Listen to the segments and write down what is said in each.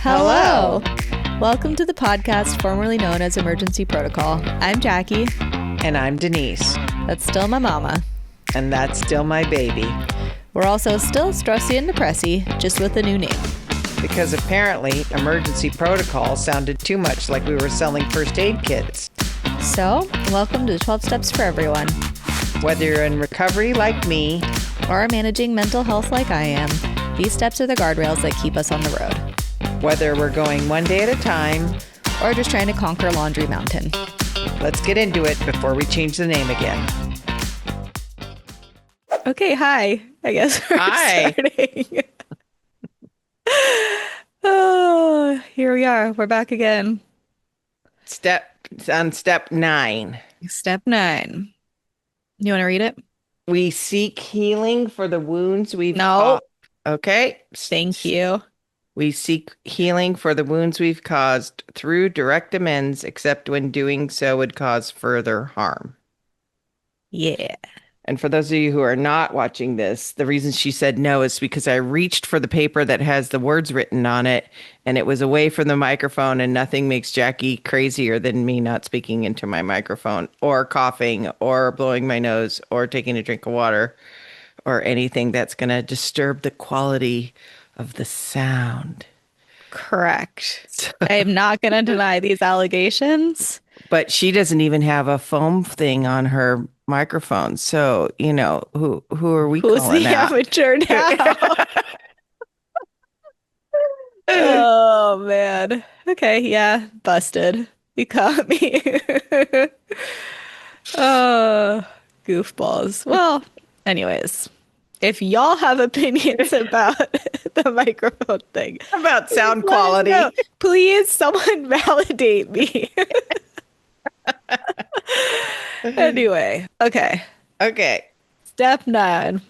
Hello. Welcome to the podcast formerly known as Emergency Protocol. I'm Jackie. And I'm Denise. That's still my mama. And that's still my baby. We're also still stressy and depressy, just with a new name. Because apparently Emergency Protocol sounded too much like we were selling first aid kits. So, welcome to the 12 Steps for Everyone. Whether you're in recovery like me, or managing mental health like I am, these steps are the guardrails that keep us on the road. Whether we're going one day at a time, or just trying to conquer Laundry Mountain. Let's get into it before we change the name again. Okay, hi. I guess we're starting. Oh, here we are. We're back again. Step 9. Step 9. You want to read it? We seek healing for the wounds we've No. Okay. Thank you. We seek healing for the wounds we've caused through direct amends, except when doing so would cause further harm. Yeah. And for those of you who are not watching this, the reason she said no is because I reached for the paper that has the words written on it, and it was away from the microphone, and nothing makes Jackie crazier than me not speaking into my microphone, or coughing, or blowing my nose, or taking a drink of water, or anything that's going to disturb the quality of the sound. Correct. I am not going to deny these allegations. But she doesn't even have a foam thing on her microphone. So, you know, who are we Who's calling the out? amateur now? Oh, man. Okay, yeah. Busted. You caught me. Oh, goofballs. Well, anyways. If y'all have opinions about the microphone thing, About sound quality, please someone validate me. Anyway, okay. Step 9.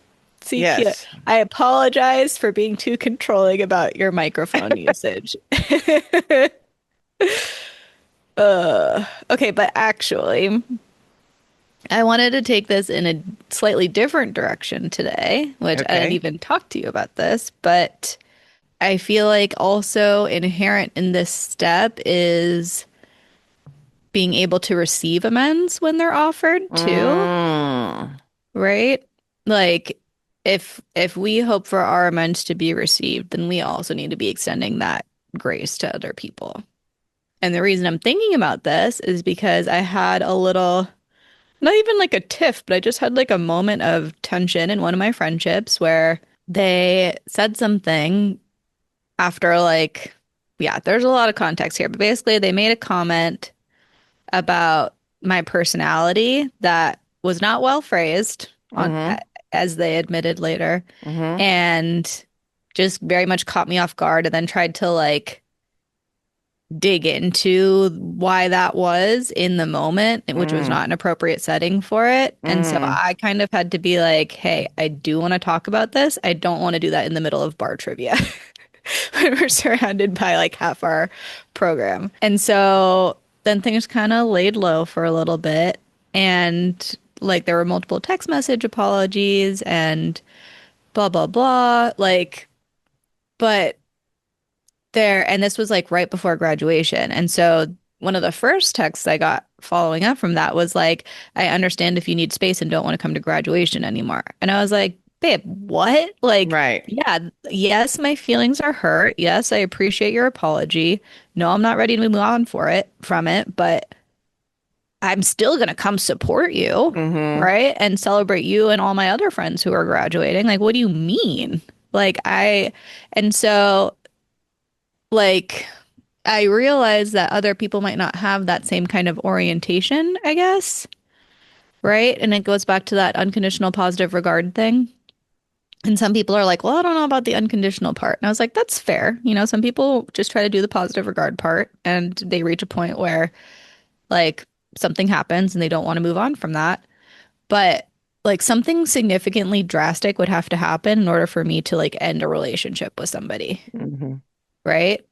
Yes. I apologize for being too controlling about your microphone usage. Okay, but actually, I wanted to take this in a slightly different direction today, which I didn't even talk to you about this, but I feel like also inherent in this step is being able to receive amends when they're offered too. Right? Like if we hope for our amends to be received, then we also need to be extending that grace to other people. And the reason I'm thinking about this is because I had a little, not even like a tiff, but I just had like a moment of tension in one of my friendships where they said something after there's a lot of context here, but basically they made a comment about my personality that was not well phrased as they admitted later, and just very much caught me off guard, and then tried to dig into why that was in the moment, which was not an appropriate setting for it. And so I kind of had to be like, hey, I do want to talk about this. I don't want to do that in the middle of bar trivia when we're surrounded by half our program. And so then things kind of laid low for a little bit. And there were multiple text message apologies and blah, blah, blah. But and this was right before graduation. And so one of the first texts I got following up from that was I understand if you need space and don't want to come to graduation anymore. And I was like, babe, what? Right. Yeah, yes, my feelings are hurt. Yes, I appreciate your apology. No, I'm not ready to move on from it, but I'm still going to come support you, right? And celebrate you and all my other friends who are graduating. What do you mean? And so I realized that other people might not have that same kind of orientation, I guess. Right? And it goes back to that unconditional positive regard thing. And some people are like, well, I don't know about the unconditional part. And I was like, that's fair. You know, some people just try to do the positive regard part and they reach a point where something happens and they don't want to move on from that. But something significantly drastic would have to happen in order for me to end a relationship with somebody. Right?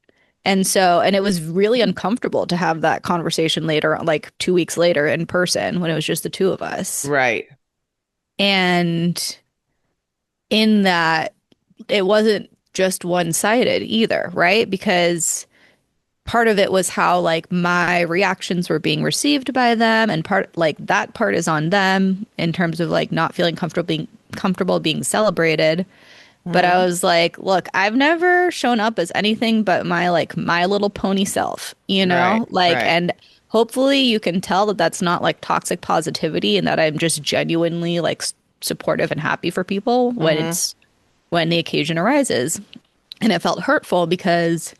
And it was really uncomfortable to have that conversation later, 2 weeks later in person when it was just the two of us. Right. And in that, it wasn't just one-sided either, right? Because part of it was how like my reactions were being received by them, and part like that part is on them in terms of like not feeling comfortable being celebrated. But I Mm-hmm. was like, look, I've never shown up as anything but my like My Little Pony self, you Right, know? Like, right. and hopefully you can tell that that's not like toxic positivity and that I'm just genuinely like supportive and happy for people Mm-hmm. when the occasion arises. And it felt hurtful because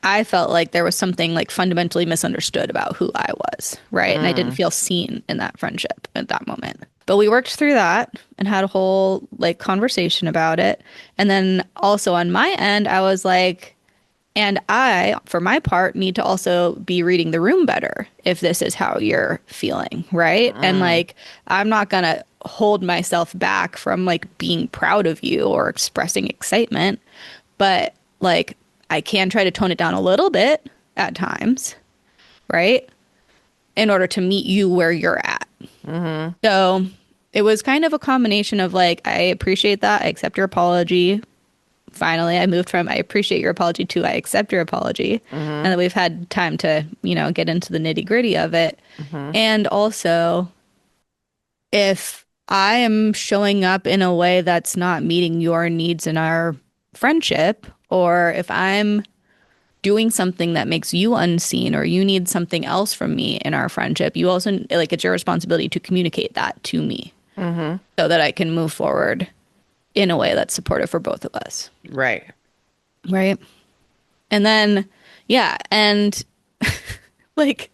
I felt like there was something like fundamentally misunderstood about who I was, right? And I didn't Mm. feel seen in that friendship at that moment. But we worked through that and had a whole like conversation about it. And then also on my end, I was like, and I, for my part, need to also be reading the room better if this is how you're feeling, right? And Mm. like, I'm not gonna hold myself back from like being proud of you or expressing excitement, but like, I can try to tone it down a little bit at times, right? In order to meet you where you're at. Mm-hmm. So it was kind of a combination of like, I appreciate that. I accept your apology. Finally, I moved from I appreciate your apology to I accept your apology. And Mm-hmm. then we've had time to, get into the nitty gritty of it. Mm-hmm. And also, if I am showing up in a way that's not meeting your needs in our friendship, or if I'm doing something that makes you unseen or you need something else from me in our friendship, you also like it's your responsibility to communicate that to me Mm-hmm. so that I can move forward in a way that's supportive for both of us. Right. Right. And then, yeah. And like,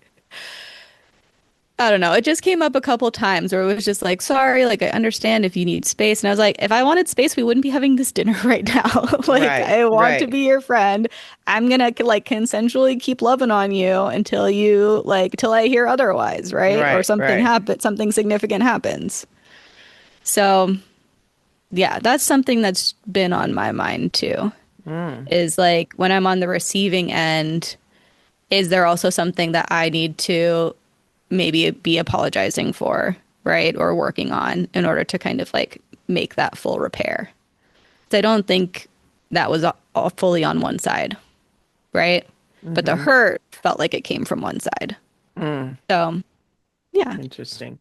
I don't know. It just came up a couple times where it was just like, sorry, like, I understand if you need space. And I was like, if I wanted space, we wouldn't be having this dinner right now. Like, Right. I want to Right. be your friend. I'm gonna like consensually keep loving on you until till I hear otherwise, right? Or Right. something Right. happens, something significant happens. So, yeah, that's something that's been on my mind too, Mm. is like when I'm on the receiving end, is there also something that I need to maybe be apologizing for, right? Or working on in order to kind of like make that full repair. So I don't think that was all fully on one side, right? But the Mm-hmm. hurt felt like it came from one side. Mm. So yeah, Interesting.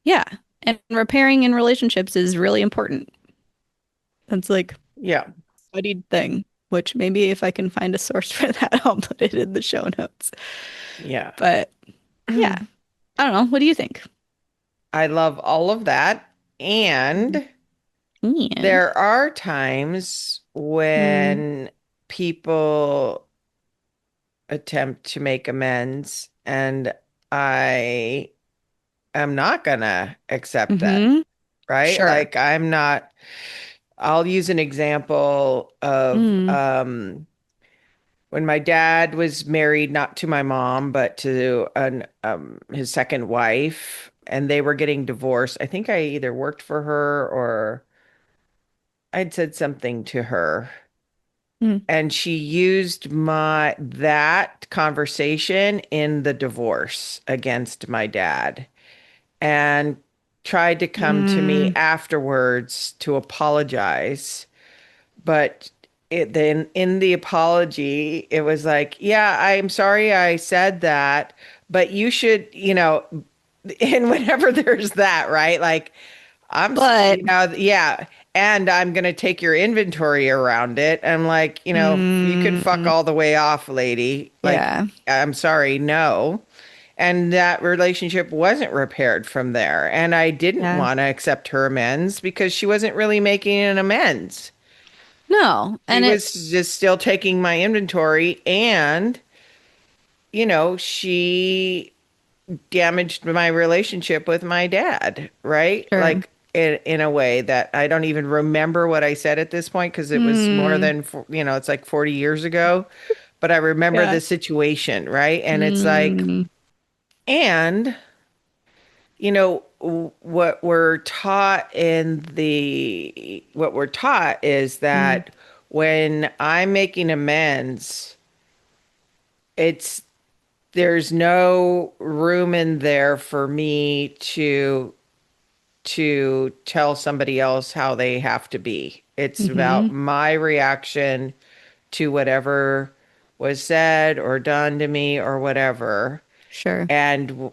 yeah. And repairing in relationships is really important. That's like Yeah. a studied thing, which maybe if I can find a source for that, I'll put it in the show notes. Yeah. But yeah, I don't know. What do you think? I love all of that. And And there are times mm, when people attempt to make amends, and I am not gonna accept that, mm-hmm. right? Sure. Like I'm not, I'll use an example of Mm, when my dad was married, not to my mom, but to an his second wife, and they were getting divorced. I think I either worked for her or I'd said something to her, mm, and she used my that conversation in the divorce against my dad and tried to come to me mm. afterwards to apologize. But it then in the apology, it was like, yeah, I'm sorry I said that, but you should, and whenever there's that, right? Like But yeah, and I'm gonna take your inventory around it. I'm like, you can fuck mm, all the way off, lady. Like, yeah, I'm sorry, no. And that relationship wasn't repaired from there. And I didn't yeah. want to accept her amends because she wasn't really making an amends. No, She and it, was just still taking my inventory and, she damaged my relationship with my dad, right? sure. Like in a way that I don't even remember what I said at this point because it was more Mm, than, it's like 40 years ago, but I remember yeah. the situation, right? And it's like, Mm, and, what we're taught is mm, that when I'm making amends, it's there's no room in there for me to tell somebody else how they have to be. It's about Mm-hmm. my reaction to whatever was said or done to me or whatever. Sure. And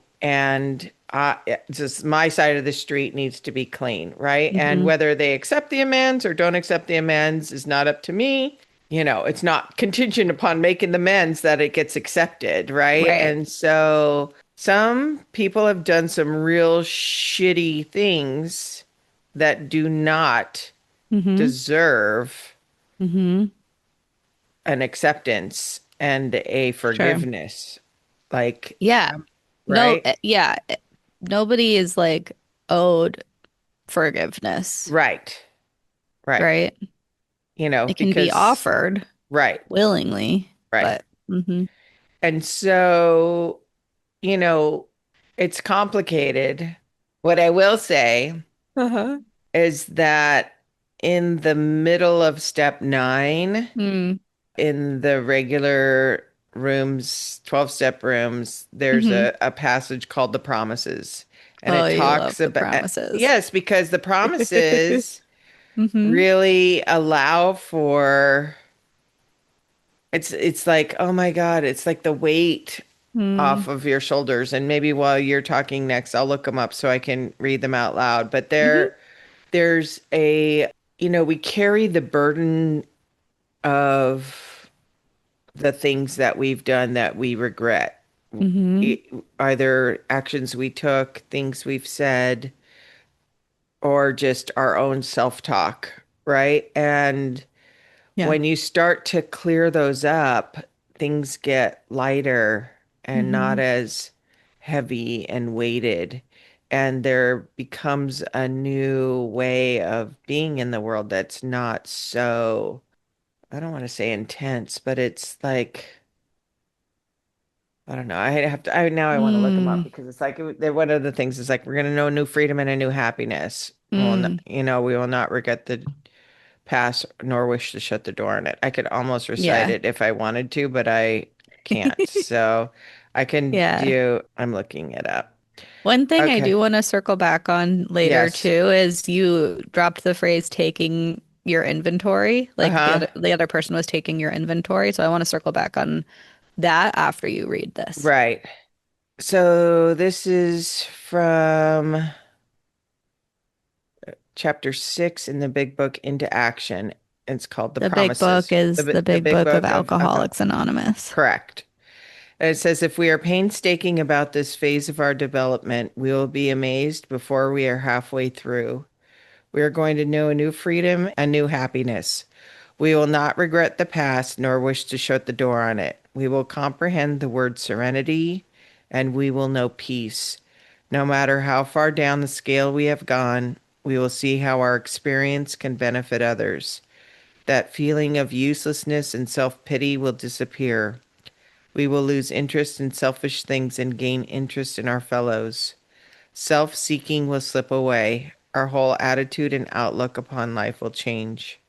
just my side of the street needs to be clean, right? And Mm-hmm. whether they accept the amends or don't accept the amends is not up to me. It's not contingent upon making the amends that it gets accepted, right? Right. And so some people have done some real shitty things that do not Mm-hmm. deserve Mm-hmm. an acceptance and a Sure. forgiveness. Like, Yeah. No, right? nobody is like owed forgiveness, Right. Right. right? It can be Because, offered right. willingly, Right. but mm-hmm. And so, you know, it's complicated. What I will say Uh-huh. is that in the middle of step 9, Mm. in the regular rooms, 12-step rooms, there's Mm-hmm. a passage called the promises. And Oh, it you love talks the about, promises. yes, because the promises Mm-hmm. really allow for, it's like, oh my God, it's like the weight Mm. off of your shoulders. And maybe while you're talking next, I'll look them up so I can read them out loud. But Mm-hmm. there's a, we carry the burden of the things that we've done that we regret. Mm-hmm. E- Either actions we took, things we've said, or just our own self-talk, right? And Yeah. when you start to clear those up, things get lighter and not Mm-hmm. as heavy and weighted. And there becomes a new way of being in the world that's not so, I don't want to say intense, but it's like, I don't know. I want to look them up Mm. because it's like, they're one of the things is like, we're going to know a new freedom and a new happiness. Well, Mm. we will not regret the pass nor wish to shut the door on it. I could almost recite Yeah. it if I wanted to, but I can't. So I can Yeah. I'm looking it up. One thing I Okay. do want to circle back on later Yes. too is you dropped the phrase taking your inventory, like Uh-huh. the other person was taking your inventory. So I want to circle back on that after you read this. Right. So this is from chapter 6 in the big book Into Action. It's called The The big book Promises. is the The big big book of book of alcohol. Alcoholics Anonymous. Correct. And it says, if we are painstaking about this phase of our development, we will be amazed before we are halfway through. We are going to know a new freedom, a new happiness. We will not regret the past nor wish to shut the door on it. We will comprehend the word serenity and we will know peace. No matter how far down the scale we have gone, we will see how our experience can benefit others. That feeling of uselessness and self pity will disappear. We will lose interest in selfish things and gain interest in our fellows. Self seeking will slip away. Our whole attitude and outlook upon life will change.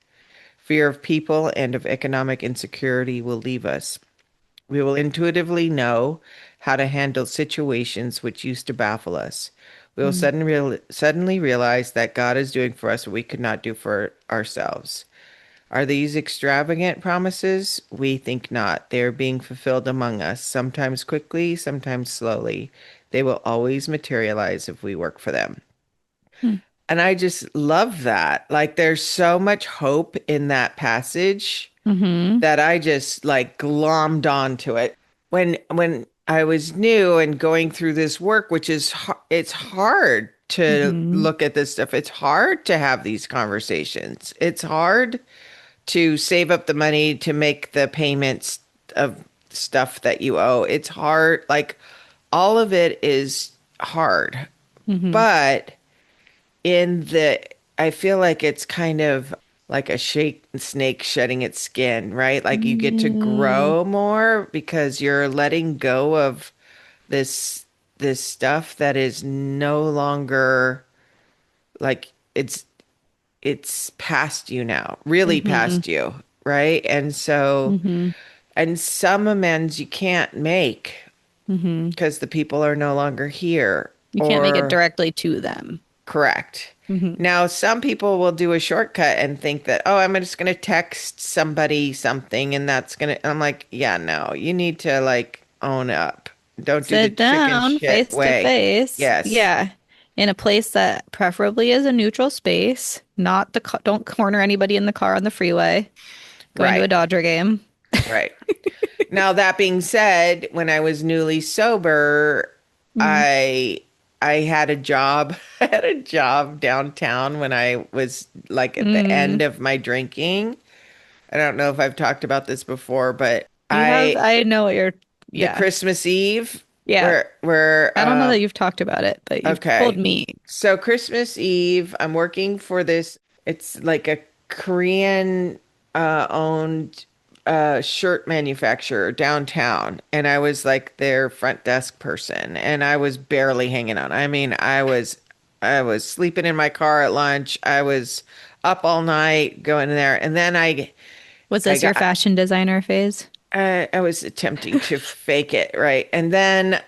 Fear of people and of economic insecurity will leave us. We will intuitively know how to handle situations which used to baffle us. We will Mm. suddenly realize that God is doing for us what we could not do for ourselves. Are these extravagant promises? We think not. They are being fulfilled among us, sometimes quickly, sometimes slowly. They will always materialize if we work for them. Mm. And I just love that. Like there's so much hope in that passage Mm-hmm. that I just like glommed onto it. When I was new and going through this work, which is it's hard to Mm-hmm. look at this stuff. It's hard to have these conversations. It's hard to save up the money to make the payments of stuff that you owe. It's hard. Like all of it is hard. Mm-hmm. But in the I feel like it's kind of like a shake snake shedding its skin, right? Like you get to Mm. grow more because you're letting go of this this stuff that is no longer like it's past you now, really Mm-hmm. past you, right? And so Mm-hmm. and some amends you can't make Mm-hmm. because the people are no longer here You can't make it or directly to them. Correct. Hmm. Now, some people will do a shortcut and think that, oh, I'm just going to text somebody something and that's going to, I'm like, yeah, no, you need to like own up. Don't do the Sit chicken down shit face to way. face. Yes. Yeah. In a place that preferably is a neutral space, not the don't corner anybody in the car on the freeway, going to a Right. Dodger game. Right. Now, that being said, when I was newly sober, Mm. I I had a job. I had a job downtown when I was like at the Mm. end of my drinking. I don't know if I've talked about this before, but You have, I I know what you're, the yeah. Christmas Eve Yeah. where I don't know that you've talked about it, but you've told okay. me. So Christmas Eve, I'm working for this, it's like a Korean owned shirt manufacturer downtown, and I was like their front desk person, and I was barely hanging on. I mean, I was sleeping in my car at lunch. I was up all night going in there, and then Was I this your got fashion designer phase? I was attempting to fake it, right? And then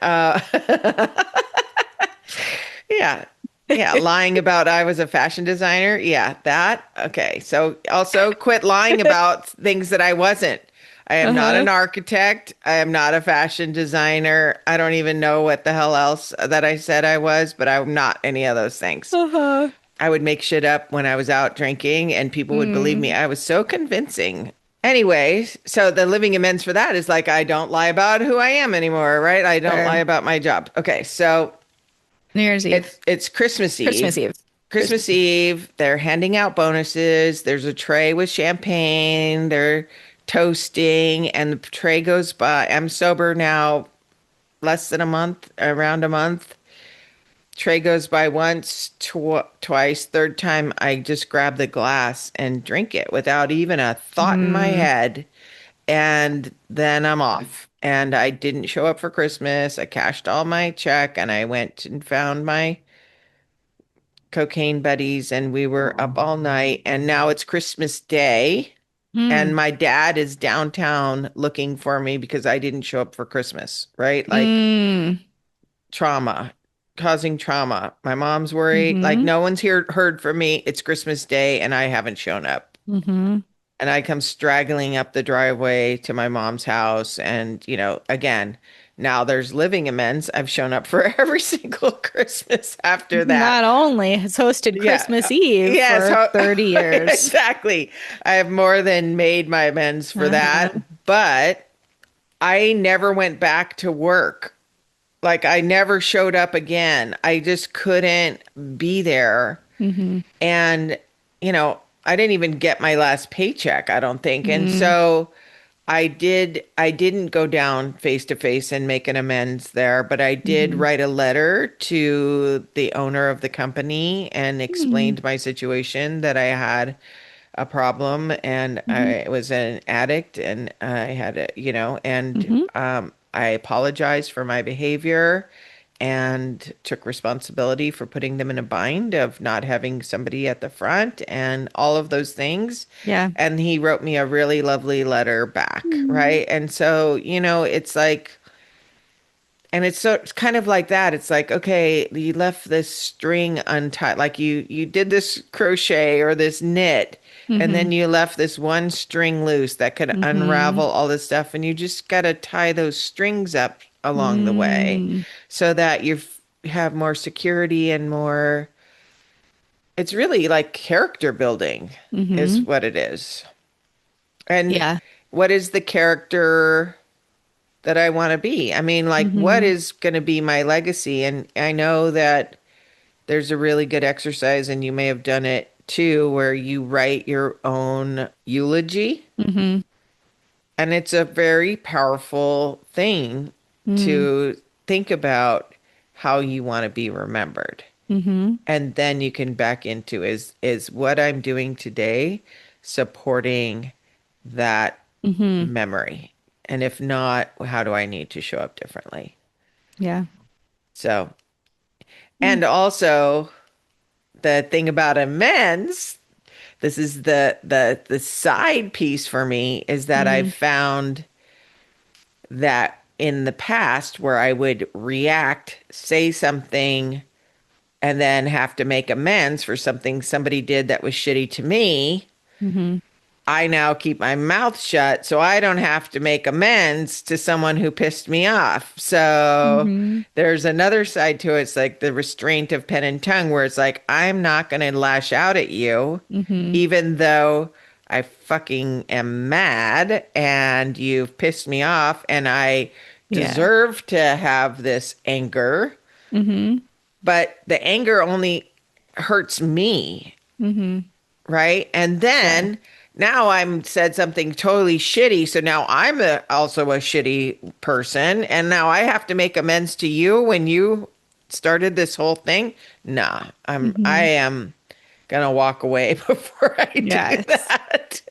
yeah. Yeah, lying about I was a fashion designer. Yeah, that. Okay. So also quit lying about things that I wasn't. I am not Uh-huh. an architect. I am not a fashion designer. I don't even know what the hell else that I said I was, but I'm not any of those things. Uh-huh. I would make shit up when I was out drinking and people would believe me. Mm. I was so convincing. Anyway, so the living amends for that is like I don't lie about who I am anymore, right? I don't lie Fair. about my job. Okay, so New Year's Eve. it's Christmas Christmas Eve. Eve. Christmas Christmas Eve. Eve, they're handing out bonuses. There's a tray with champagne. They're toasting, and the tray goes by. I'm sober now, less than a month, around a month. Tray goes by once, twice, third time, I just grab the glass and drink it without even a thought in my Mm. head. And then I'm off. And I didn't show up for Christmas. I cashed all my check and I went and found my cocaine buddies and we were up all night. And now it's Christmas Day. And Mm. my dad is downtown looking for me because I didn't show up for Christmas, right? Like Mm. trauma, causing trauma. My mom's worried. Like Mm-hmm. no one's here heard from me. It's Christmas Day and I haven't shown up. Mm-hmm. And I come straggling up the driveway to my mom's house. And, again, now there's living amends. I've shown up for every single Christmas after that. Not only has hosted Yeah. Christmas Eve Yes. for 30 years. Exactly. I have more than made my amends for that. Uh-huh. But I never went back to work. Like I never showed up again. I just couldn't be there. Mm-hmm. And, I didn't even get my last paycheck, I don't think. And Mm. so I didn't go down face to face and make an amends there, but I did Mm-hmm. write a letter to the owner of the company and Mm-hmm. explained my situation that I had a problem and Mm-hmm. I was an addict and I had and Mm-hmm. I apologized for my behavior and took responsibility for putting them in a bind of not having somebody at the front and all of those things. Yeah. And he wrote me a really lovely letter back, Mm. right? And so, it's like, and it's kind of like that. It's like, okay, you left this string untied, like you did this crochet or this knit, and Mm-hmm. then you left this one string loose that could Mm-hmm. unravel all this stuff, and you just got to tie those strings up along the way Mm. so that have more security and more. It's really like character building, is Mm-hmm. what it is. And Yeah. what is the character that I want to be? I mean, like, what Mm-hmm. is going to be my legacy? And I know that there's a really good exercise, and you may have done it too, where you write your own eulogy. Mm-hmm. And it's a very powerful thing Mm. to think about how you want to be remembered. Mm-hmm. And then you can back into is what I'm doing today supporting that Mm-hmm. memory? And if not, how do I need to show up differently? Yeah. So, Mm. and also the thing about amends, this is the side piece for me is that I've Mm. found that in the past where I would react, say something and then have to make amends for something somebody did that was shitty to me, Mm-hmm. I now keep my mouth shut so I don't have to make amends to someone who pissed me off. So Mm-hmm. there's another side to it. It's like the restraint of pen and tongue, where it's like, I'm not going to lash out at you, Mm-hmm. even though I fucking am mad and you've pissed me off and I Yeah. deserve to have this anger. Mm-hmm. But the anger only hurts me, Mm-hmm. right? And Yeah. then now I'm said something totally shitty. So now also a shitty person. And now I have to make amends to you when you started this whole thing. Nah, I Mm-hmm. am gonna walk away before I do Yes. that.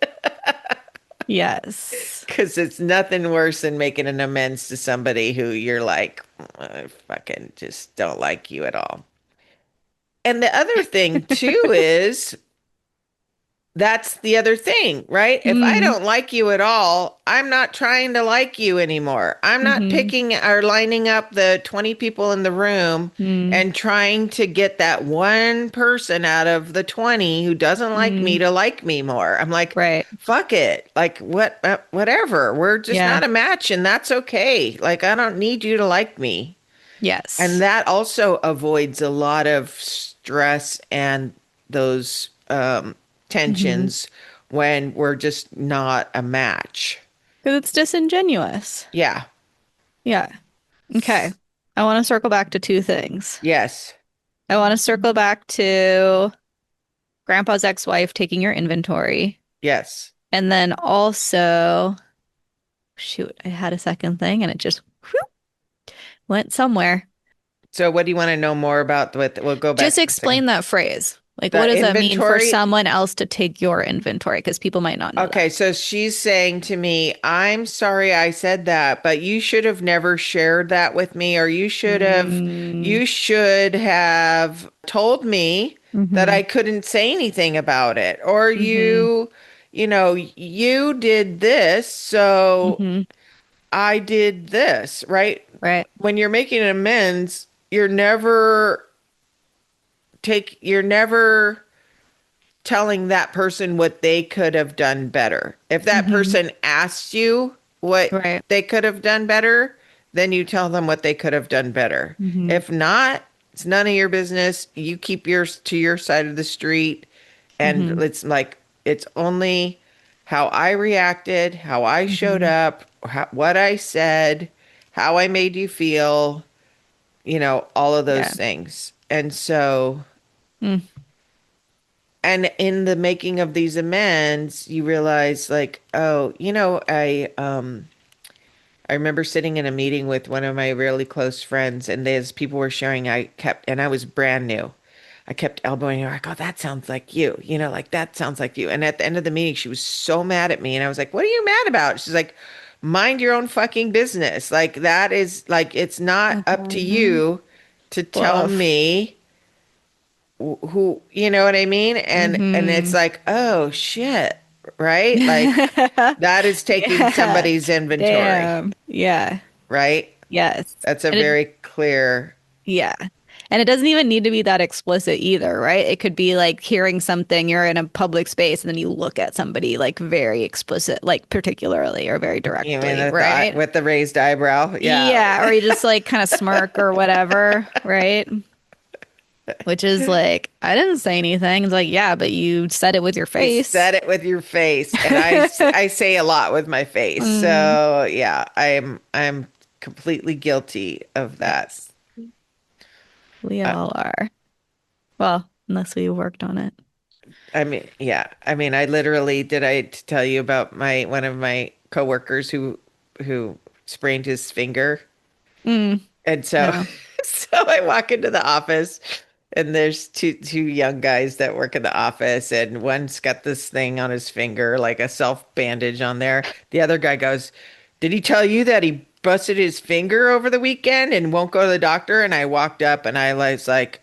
Yes. Because it's nothing worse than making an amends to somebody who you're like, I fucking just don't like you at all. And the other thing too is that's the other thing, right? If I Mm. don't like you at all, I'm not trying to like you anymore. I'm not Mm-hmm. picking or lining up the 20 people in the room Mm. and trying to get that one person out of the 20 who doesn't like me Mm. to like me more. I'm like, Right. fuck it. Like whatever. We're just Yeah. not a match and that's okay. Like I don't need you to like me. And Yes. that also avoids a lot of stress and those Mm-hmm. tensions when we're just not a match. Because it's disingenuous. Yeah. Yeah. Okay. I want to circle back to two things. Yes. I want to circle back to Grandpa's ex-wife taking your inventory. Yes. And then also, shoot, I had a second thing and it just whew, went somewhere. So what do you want to know more about with we'll go Just back a second. explain that phrase. Like, what The does that mean for inventory. someone else to take your inventory? Because people might not know Okay, that. so she's saying to me, I'm sorry I said that, but you should have never shared that with me, or Mm, you should have told me that mm-hmm, I couldn't say anything about it. Or mm-hmm, you did this, so mm-hmm. I did this, right? Right. When you're making an amends, you're never telling that person what they could have done better. If that Mm-hmm. person asks you what Right. they could have done better, then you tell them what they could have done better. Mm-hmm. If not, it's none of your business. You keep yours to your side of the street. And Mm-hmm. it's like, it's only how I reacted, how I showed Mm-hmm. up, what I said, how I made you feel, all of those Yeah. things. And so Mm. and in the making of these amends, you realize like, oh, I remember sitting in a meeting with one of my really close friends, and as people were sharing, and I was brand new. I kept elbowing her. I go, that sounds like you, like that sounds like you. And at the end of the meeting, she was so mad at me. And I was like, what are you mad about? She's like, mind your own fucking business. Like, that is like, it's not up to Mhm. you to tell Woof. me who, you know what I mean? And it's Mm-hmm. like, oh shit, right? Like that is taking Yeah. somebody's inventory, Damn. Yeah. right? Yes. That's a And it, very clear, yeah. And it doesn't even need to be that explicit either, right? It could be like hearing something, you're in a public space, and then you look at somebody like very explicit, like particularly or very you mean directly, right? with the raised eyebrow? Yeah. Yeah. Or you just like kind of smirk or whatever, right? Which is like, I didn't say anything. It's like, yeah, but you said it with your You face. said it with your face, and I say a lot with my face. Mm, So, yeah, I'm completely guilty of that. yes, we Uh, all are. Well, unless we worked on it. I mean, yeah. I mean, I literally did I tell you about my one of my coworkers who sprained his finger? Mm, And so no. so I walk into the office and there's two young guys that work in the office and one's got this thing on his finger, like a self bandage on there. The other guy goes, "Did he tell you that he busted his finger over the weekend and won't go to the doctor?" And I walked up and I was like,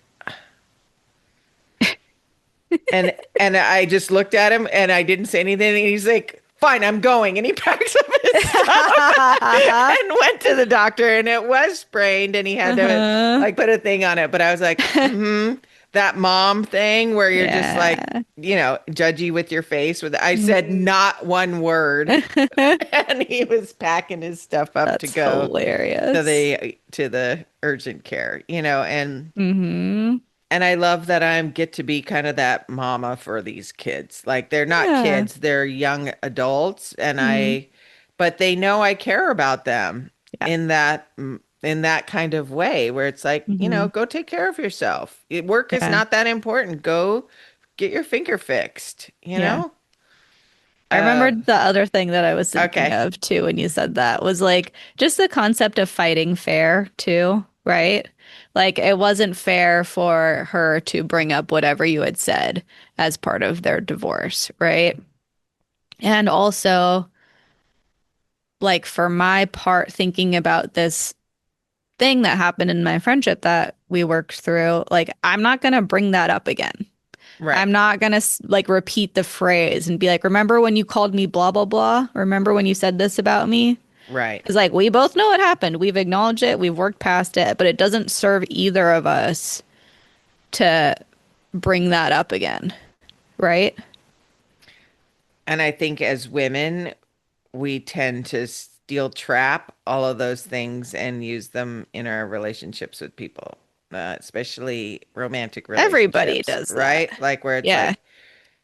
and I just looked at him and I didn't say anything. And he's like, fine, I'm going. And he packs up his stuff and went to the doctor, and it was sprained, and he had to Uh-huh. like put a thing on it. But I was like, mm-hmm, that mom thing where you're just like, Yeah. judgy with your face. With I said Mhm. not one word, and he was packing his stuff up to That's go to hilarious. the urgent care, Hmm. and I love that I get to be kind of that mama for these kids. Like they're not Yeah. kids, they're young adults, Hmm. but they know I care about them Yeah. in that kind of way where it's like, Hmm. go take care of yourself. Work is Yeah. not that important. Go get your finger fixed, you Yeah. know? I Uh, remembered the other thing that I was thinking okay. of too when you said that was like just the concept of fighting fair too, right? Like it wasn't fair for her to bring up whatever you had said as part of their divorce, right? And also, like for my part, thinking about this thing that happened in my friendship that we worked through, like I'm not gonna bring that up again. Right. I'm not gonna like repeat the phrase and be like, remember when you called me blah blah blah? Remember when you said this about me? Right. Because like we both know it happened. We've acknowledged it, we've worked past it, but it doesn't serve either of us to bring that up again, right? And I think as women, we tend to steel trap all of those things and use them in our relationships with people, especially romantic Everybody relationships, does that. right? Like where it's Yeah. like,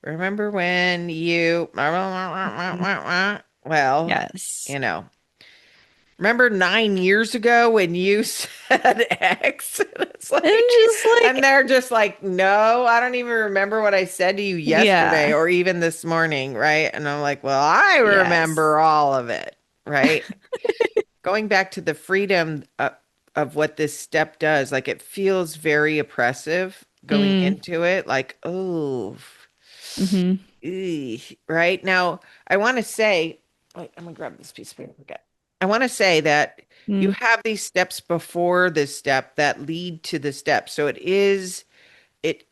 remember when you, Mhm. well, Yes. you know, remember 9 years ago when you said X? It's And like, just and like, they're just like, no, I don't even remember what I said to you yesterday yeah. or even this morning, right? And I'm like, well, I Yes. remember all of it, right? Going back to the freedom of what this step does, like it feels very oppressive going Mm. into it, like, oh, Hmm. right? Now, I want to say, wait, I'm gonna grab this piece of paper again. I want to say that you Mm. have these steps before this step that lead to the step. So it is, it,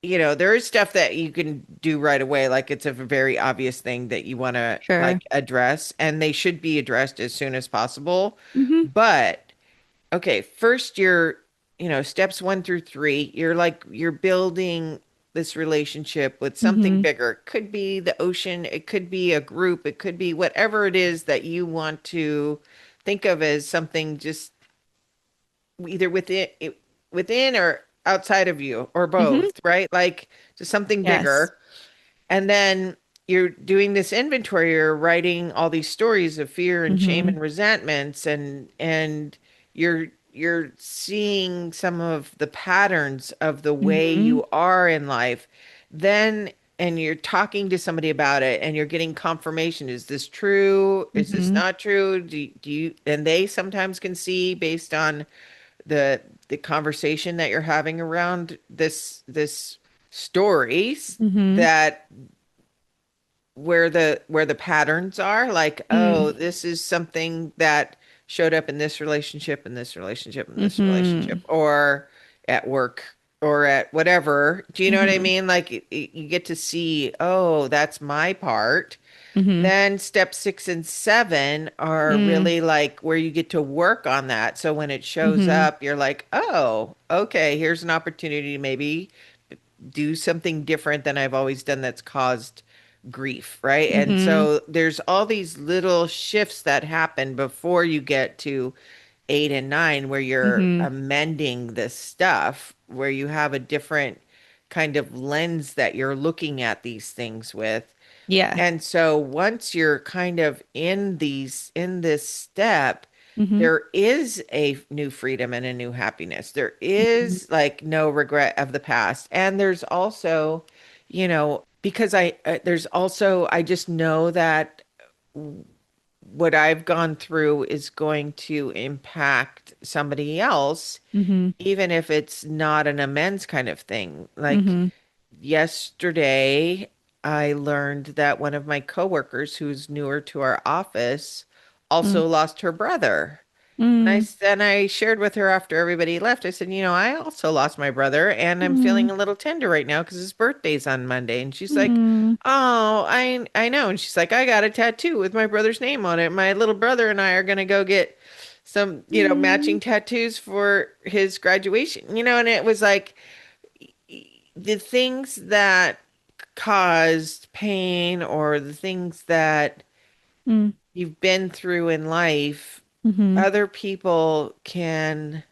there is stuff that you can do right away. Like it's a very obvious thing that you want to Sure. like address, and they should be addressed as soon as possible. Hmm. But okay, first steps 1 through 3, you're building this relationship with something Hmm. bigger. It could be the ocean, it could be a group, it could be whatever it is that you want to think of as something just either within or outside of you or Hmm. both, right? Like just something Yes. bigger. And then you're doing this inventory, you're writing all these stories of fear and shame Hmm. and resentments, and you're seeing some of the patterns of the way Hmm. you are in life. Then and you're talking to somebody about it and you're getting confirmation. Is this true? Is this Hmm. not true? Do you, and they sometimes can see based on the conversation that you're having around this stories Hmm. that where the patterns are like, oh, Mm. this is something that showed up in this relationship, in this relationship, in this relationship, Hmm. or at work or at whatever. Do you know what I Hmm. mean? Like you get to see, oh, that's my part. Hmm. Then step 6 and 7 are Mm. really like where you get to work on that. So when it shows Hmm. up, you're like, oh, okay, here's an opportunity to maybe do something different than I've always done that's caused grief, right? And Hmm. so there's all these little shifts that happen before you get to 8 and 9, where you're Hmm. amending this stuff, where you have a different kind of lens that you're looking at these things with. Yeah. And so once you're kind of in this step, Hmm. there is a new freedom and a new happiness. There Hmm. is like no regret of the past. And there's also, because there's also, I just know that what I've gone through is going to impact somebody else, Hmm. even if it's not an amends kind of thing. Like Hmm. yesterday, I learned that one of my coworkers who's newer to our office also lost her brother. Mm. And I shared with her after everybody left. I said, I also lost my brother and I'm feeling Mm. a little tender right now because his birthday's on Monday. And she's like, Mm. "Oh, I know." And she's like, "I got a tattoo with my brother's name on it. My little brother and I are gonna go get some, Mm. matching tattoos for his graduation." And it was like the things that caused pain or the things that Mm. you've been through in life, Mhm. other people can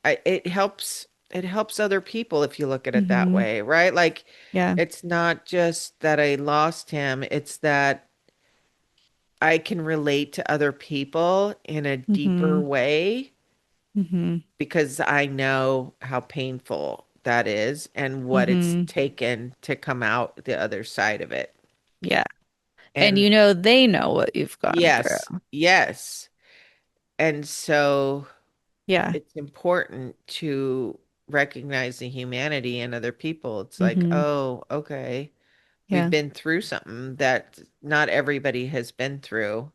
it helps other people if you look at it that Mhm. way, right? Like Yeah. it's not just that I lost him, it's that I can relate to other people in a deeper Mhm. way Mhm. because I know how painful that is and what it's Mhm. taken to come out the other side of it. Yeah. And And they know what you've gone yes, through. yes. And so Yeah. it's important to recognize the humanity in other people. It's like, Mhm. oh, okay, we've Yeah. been through something that not everybody has been through,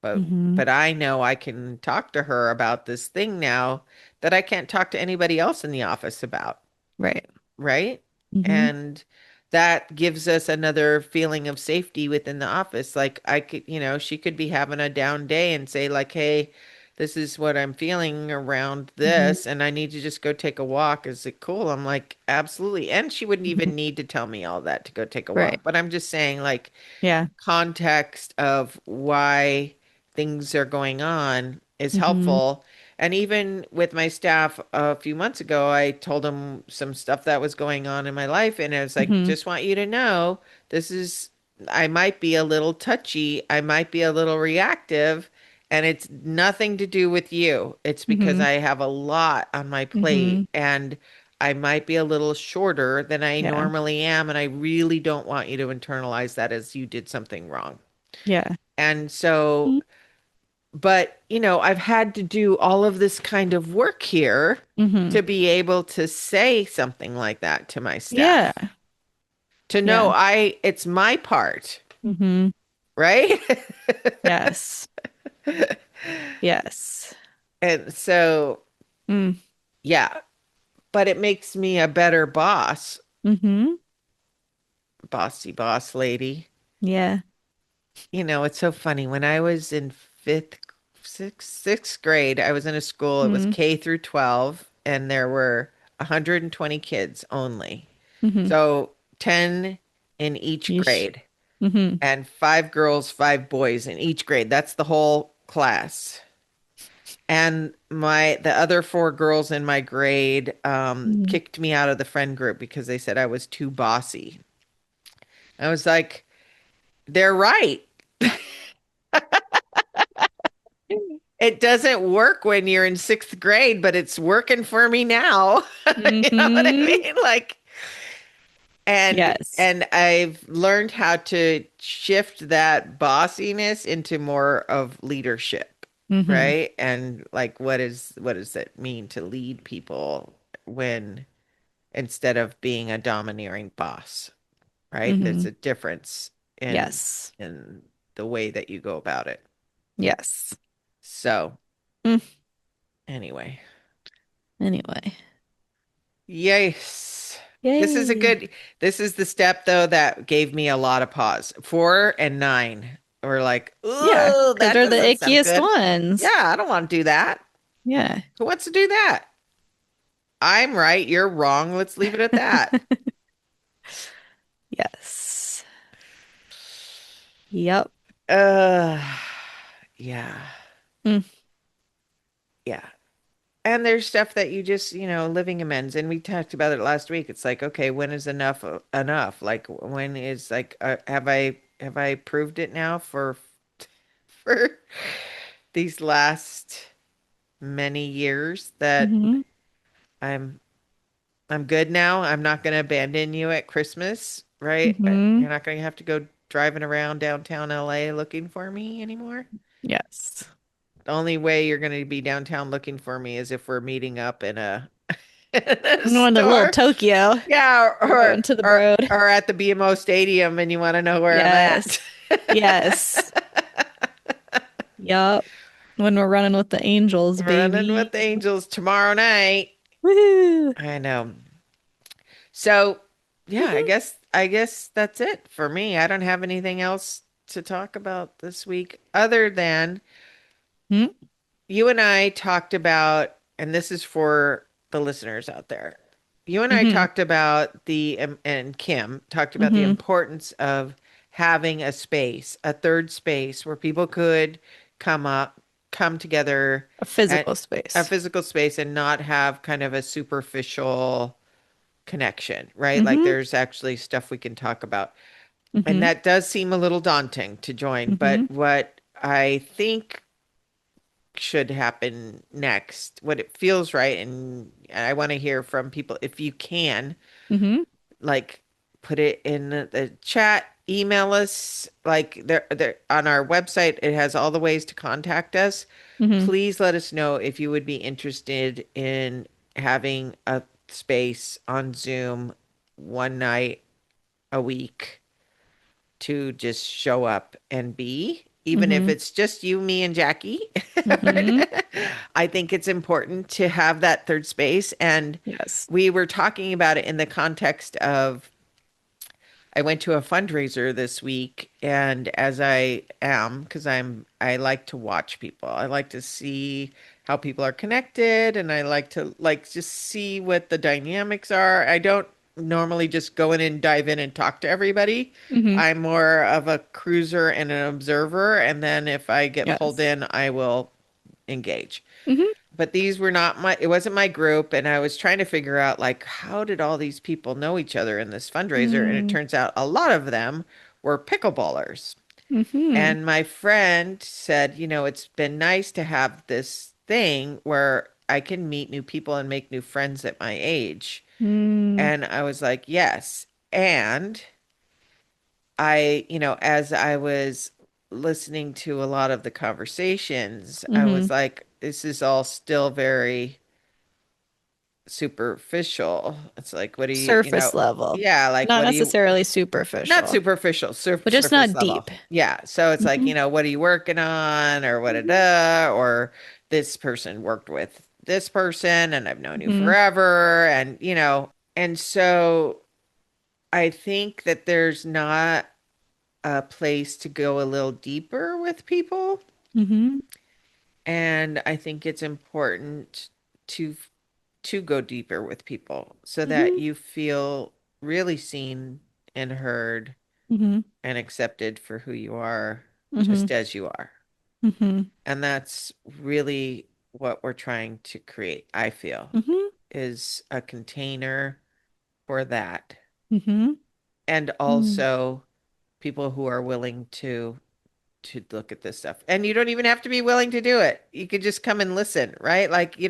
but Mhm. I know I can talk to her about this thing now that I can't talk to anybody else in the office about, Right. right? Mhm. And that gives us another feeling of safety within the office. Like I could, she could be having a down day and say like, "Hey, this is what I'm feeling around Mhm. this, and I need to just go take a walk. Is it cool?" I'm like, "Absolutely." And she wouldn't Mhm. even need to tell me all that to go take a Right. walk. But I'm just saying like Yeah. context of why things are going on is Mhm. helpful. And even with my staff a few months ago, I told them some stuff that was going on in my life. And I was like, Mhm. just want you to know this is, I might be a little touchy, I might be a little reactive, and it's nothing to do with you. It's because Mhm. I have a lot on my plate Mhm. and I might be a little shorter than I Yeah. normally am, and I really don't want you to internalize that as you did something wrong. Yeah. And so, Mhm. but I've had to do all of this kind of work here Mhm. to be able to say something like that to my Yeah. staff. To know Yeah. it's my part, Mhm. right? Yes. Yes. And so, Mm. yeah, but it makes me a better boss, Mhm. bossy boss lady. Yeah. It's so funny. When I was in sixth grade, I was in a school, it was Mhm. K through 12, and there were 120 kids only. Mhm. So 10 in each Yeesh. grade, Mhm. and five girls, five boys in each grade. That's the whole class. And the other four girls in my grade Mhm. kicked me out of the friend group because they said I was too bossy. I was like, they're right. It doesn't work when you're in sixth grade, but it's working for me now. You know what I Mhm. mean? Like, and Yes. and I've learned how to shift that bossiness into more of leadership, Mhm. right? And like, what does that mean to lead people when instead of being a domineering boss, right? There's Mhm. a difference in Yes. in the way that you go about it. Yes. So Mm. anyway. Anyway. Yes. This is a Yay. good, this is the step though that gave me a lot of pause. 4 and 9 were like, Yeah, ooh, because that they're the doesn't sound ickiest good. ones. Yeah, I don't want to do that. Yeah. Who wants to do that? I'm right, you're wrong. Let's leave it at that. Yes. Yep. Uh, yeah, Mm. yeah. And there's stuff that you just, living amends. And we talked about it last week. It's like, okay, when is enough enough? Like when is like, have I proved it now for these last many years that Hmm. I'm I'm good now. I'm not going to abandon you at Christmas, right? Hmm. You're not going to have to go driving around downtown LA looking for me anymore. Yes. The only way you're going to be downtown looking for me is if we're meeting up in a, in a I'm going to little store. Tokyo. Yeah, We're going to the road. or at the BMO Stadium and you want to know where I'm at. Yes. Yes. Yup. When we're running with the angels, Running with the baby. angels tomorrow night. Woo! I know. So, yeah, I Mhm. guess I guess that's it for me. I don't have anything else to talk about this week other than Mhm. you and I talked about, and this is for the listeners out there. You and I Mhm. talked about and Kim talked about the Mhm. importance of having a space, a third space where people could come up, come together A at physical a space. physical space and not have kind of a superficial connection, right? Like Mhm. there's actually stuff we can talk about. And Mhm. that does seem a little daunting to join, but Mhm. what I think should happen next, what it feels right, and I want to hear from people if you can, Mhm. like put it in the chat, email us, like there on our website, it has all the ways to contact us. Mhm. Please let us know if you would be interested in having a space on Zoom one night a week to just show up and be, even if Mhm. it's just you, me, and Jackie. Mhm. I think it's important to have that third space. And Yes. we were talking about it in the context of I went to a fundraiser this week, and as I am, because I like to watch people. I like to see how people are connected, and I like to like just see what the dynamics are. I don't normally just go in and dive in and talk to everybody. Mhm. I'm more of a cruiser and an observer, and then if I get pulled Yes. in, I will engage. Mhm. But these were not my, it wasn't my group. And I was trying to figure out, like, how did all these people know each other in this fundraiser? And it Mm. turns out a lot of them were pickleballers. Mhm. And my friend said, it's been nice to have this thing where I can meet new people and make new friends at my age. Mm. And I was like, yes. And as I was listening to a lot of the conversations, I was Mhm. like, this is all still very superficial. It's like, what do Surface level. yeah, like, Not what do you, necessarily not superficial, superficial, but just surface not level. deep. Yeah. So it's like, Mhm. what are you working on or what, Mhm. or this person worked with this person and I've known you Mhm. forever. And so I think that there's not a place to go a little deeper with people. Mhm. And I think it's important to go deeper with people so that Mhm. you feel really seen and heard Mhm. and accepted for who you are, just Mhm. as you are. Mhm. And that's really what we're trying to create, I feel, Mhm. is a container for that. Mhm. And Mhm. also people who are willing to look at this stuff. And you don't even have to be willing to do it. You could just come and listen, right? Like Mhm. you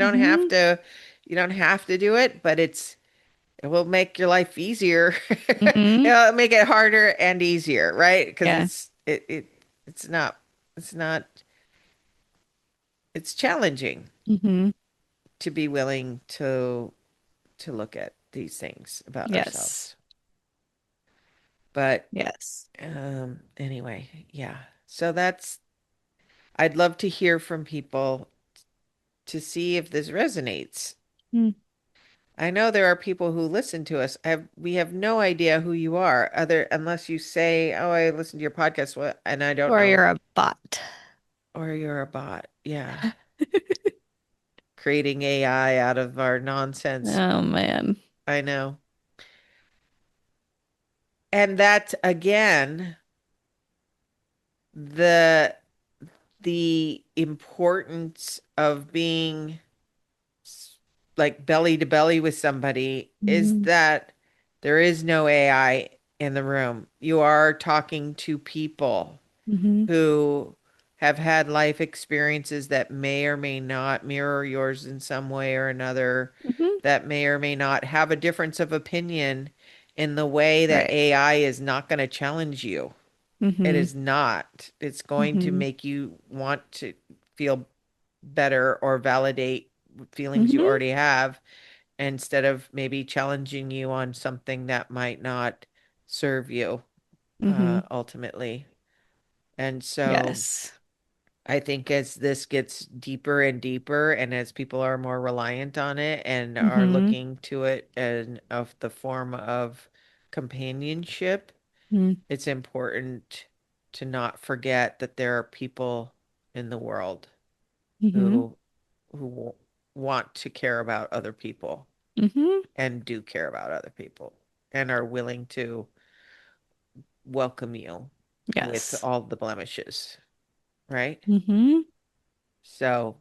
don't have to do it, but it will make your life easier. Mhm. It'll make it harder and easier, right? Because Yeah. it's not it's not it's challenging Mhm. to be willing to look at these things about Yes. ourselves. But Yes. anyway, yeah. So that's I'd love to hear from people to see if this resonates. Mm. I know there are people who listen to us. We have no idea who you are, other unless you say, "Oh, I listened to your podcast," and I don't Or know, you're a bot. or you're a bot. Yeah, creating AI out of our nonsense. Oh man. I know. And that again, the importance of being like belly to belly with somebody is Mhm. that there is no AI in the room. You are talking to people Mhm. who have had life experiences that may or may not mirror yours in some way or another, Mhm. that may or may not have a difference of opinion in the way that Right. AI is not going to challenge you. It Mhm. is not. It's going to Mhm. make you want to feel better or validate feelings you Mhm. already have instead of maybe challenging you on something that might not serve you Mhm. ultimately. And so Yes. I think as this gets deeper and deeper, and as people are more reliant on it and are Mm-hmm. looking to it in of the form of companionship, it's important to not forget that there are people in the world Mm-hmm. who who want to care about other people Mm-hmm. and do care about other people and are willing to welcome you with Yes. all the blemishes, right? Mm-hmm. So,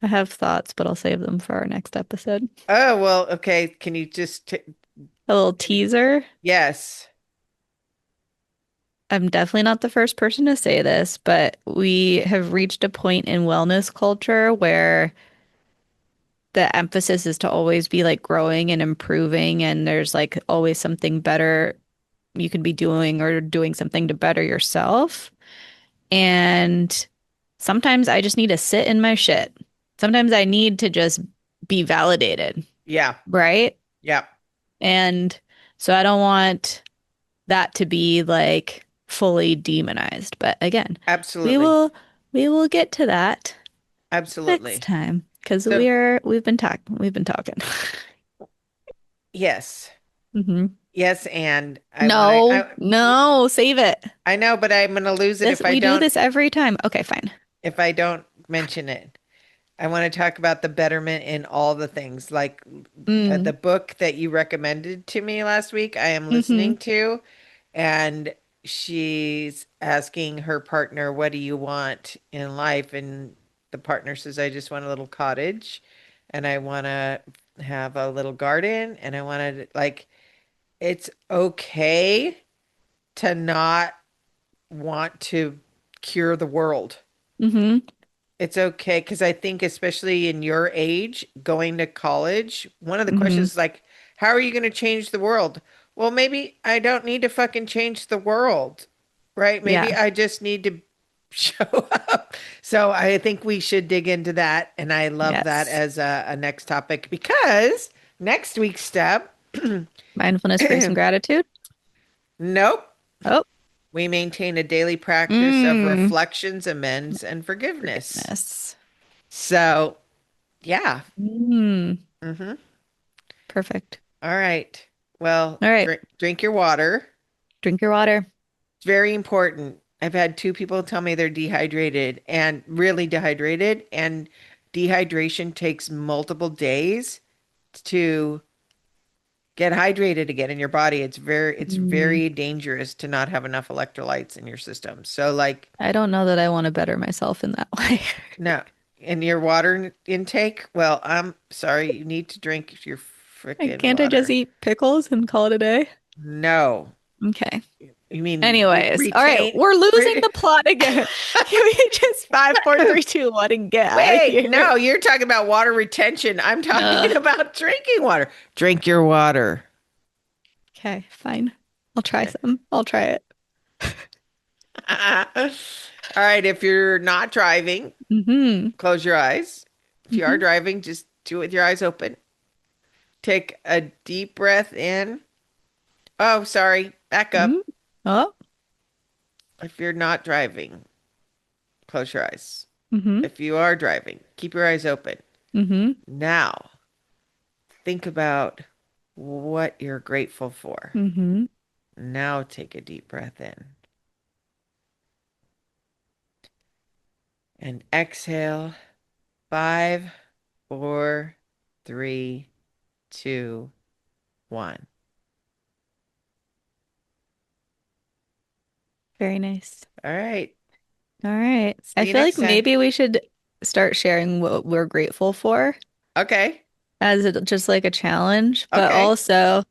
I have thoughts, but I'll save them for our next episode. oh, well, okay. Can you just A little teaser. yes. I'm definitely not the first person to say this, but we have reached a point in wellness culture where the emphasis is to always be like growing and improving, and there's like always something better you can be doing or doing something to better yourself. And sometimes I just need to sit in my shit. Sometimes I need to just be validated, Yeah. right? Yeah. And so I don't want that to be like fully demonized. But again, we Absolutely. will we will get to that next Absolutely. time because So, we've been talking. yes. hmm Yes, and I want to No, no, save it. I know, but I'm going to lose it This we do this every time. Okay, fine. if I don't mention it. I want to talk about the betterment in all the things, like the Mm, book that you recommended to me last week. I am hmm listening to, and she's asking her partner, "What do you want in life?" And the partner says, "I just want a little cottage, and I want to have a little garden, and I want to like." It's okay to not want to cure the world. hmm It's okay because I think, especially in your age, going to college, one of the hmm questions is like, how are you going to change the world? Well, maybe I don't need to fucking change the world, right? Maybe Yeah. I just need to show up. So I think we should dig into that. And I love that Yes. as a next topic because next week's step, Mindfulness, grace, and gratitude. nope. Oh, We maintain a daily practice of mm, reflections, amends, and forgiveness. forgiveness. So, yeah. Mm, Hmm. perfect. All right. Well, All right. drink your water. Drink your water. It's very important. I've had two people tell me they're dehydrated and really dehydrated, and dehydration takes multiple days to get hydrated again in your body. It's Mm, very dangerous to not have enough electrolytes in your system. So like I don't know that I want to better myself in that way. no, in your water intake, well, I'm sorry, you need to drink your freaking Can't I just water. eat pickles and call it a day? No. Okay. You mean Anyways, all right, retain? we're losing the plot again. Can we just 5, 4, 3, 2, 1 and get out of Wait, here? no, you're talking about water retention. I'm talking Ugh. about drinking water. Drink your water. Okay, fine. I'll try some. I'll try it. All right, if you're not driving, Mm-hmm. close your eyes. If you are Mm-hmm. driving, just do it with your eyes open. Take a deep breath in. Oh, sorry. Back Mm-hmm. up. Oh. If you're not driving, close your eyes. Mm-hmm. If you are driving, keep your eyes open. Mm-hmm. Now, think about what you're grateful for. Mm-hmm. Now, take a deep breath in and exhale. 5, 4, 3, 2, 1. Very nice. All right. All right. I See you feel like next time. maybe we should start sharing what we're grateful for Okay. as just like a challenge, but Okay. also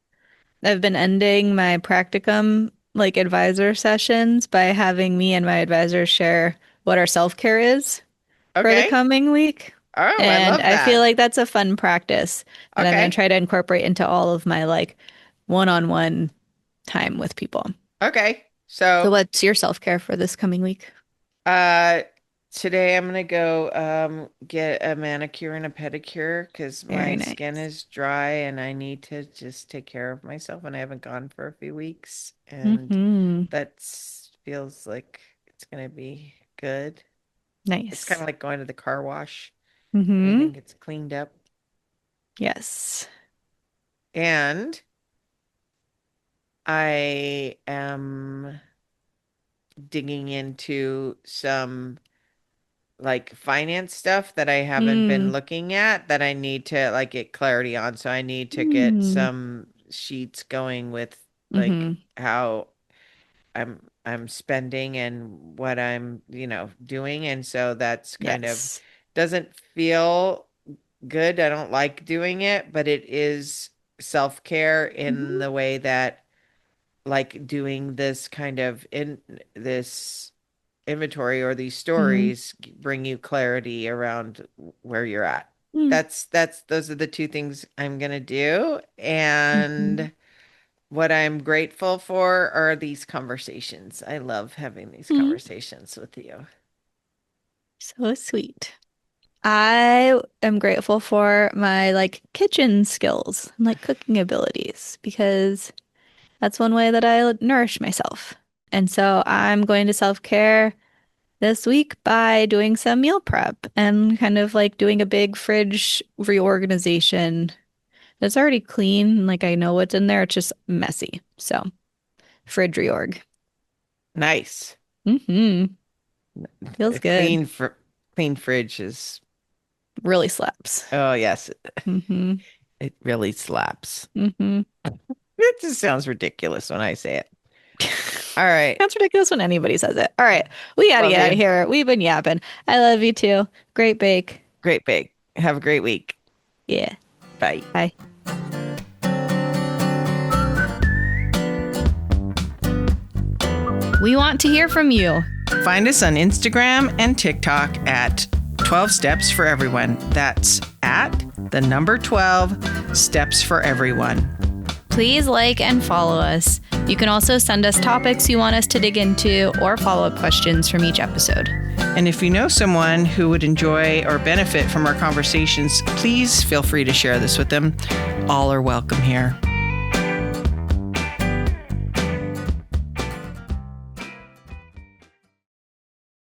I've been ending my practicum like advisor sessions by having me and my advisor share what our self-care is for the Okay. coming week. Oh, I And love I feel that. like that's a fun practice that I'm going to Okay. try to incorporate into all of my like one-on-one time with people. Okay. So So, what's your self-care for this coming week? uh, today I'm gonna go get a manicure and a pedicure because Very my skin nice. is dry and I need to just take care of myself and I haven't gone for a few weeks and Mm-hmm. that feels like it's gonna be good. It's kind Nice. of like going to the car wash. Mm-hmm. Everything gets cleaned up. Yes. And I am digging into some like finance stuff that I haven't been Mm. looking at that I need to like get clarity on. So I need to get Mm. some sheets going with like Mm-hmm. how I'm spending and what I'm, doing. And so that's kind of Yes. doesn't feel good. I don't like doing it, but it is self-care in Mm-hmm. the way that like doing this kind of in this inventory or these Mm-hmm. stories bring you clarity around where you're at. Mm-hmm. That's those are the two things I'm gonna do. Mm-hmm. And what I'm grateful for are these conversations. I love having these Mm-hmm. conversations with you. So sweet. I am grateful for my like kitchen skills and like cooking abilities because that's one way that I nourish myself. And so I'm going to self-care this week by doing some meal prep and kind of like doing a big fridge reorganization. It's already clean, like I know what's in there, it's just messy. So, fridge reorg. Nice. Mm-hmm. Feels A good. clean fridge is, Really slaps. oh yes, Mm-hmm. it really slaps. Mm-hmm. It just sounds ridiculous when I say it. All right. That's ridiculous when anybody says it. All right. We gotta Love get out of you. here. We've been yapping. I love you too. Great bake. Great big. Have a great week. Yeah. Bye. Bye. We want to hear from you. Find us on Instagram and TikTok at 12 Steps for Everyone. That's at the number 12 Steps for Everyone. Please like and follow us. You can also send us topics you want us to dig into or follow-up questions from each episode. And if you know someone who would enjoy or benefit from our conversations, please feel free to share this with them. All are welcome here.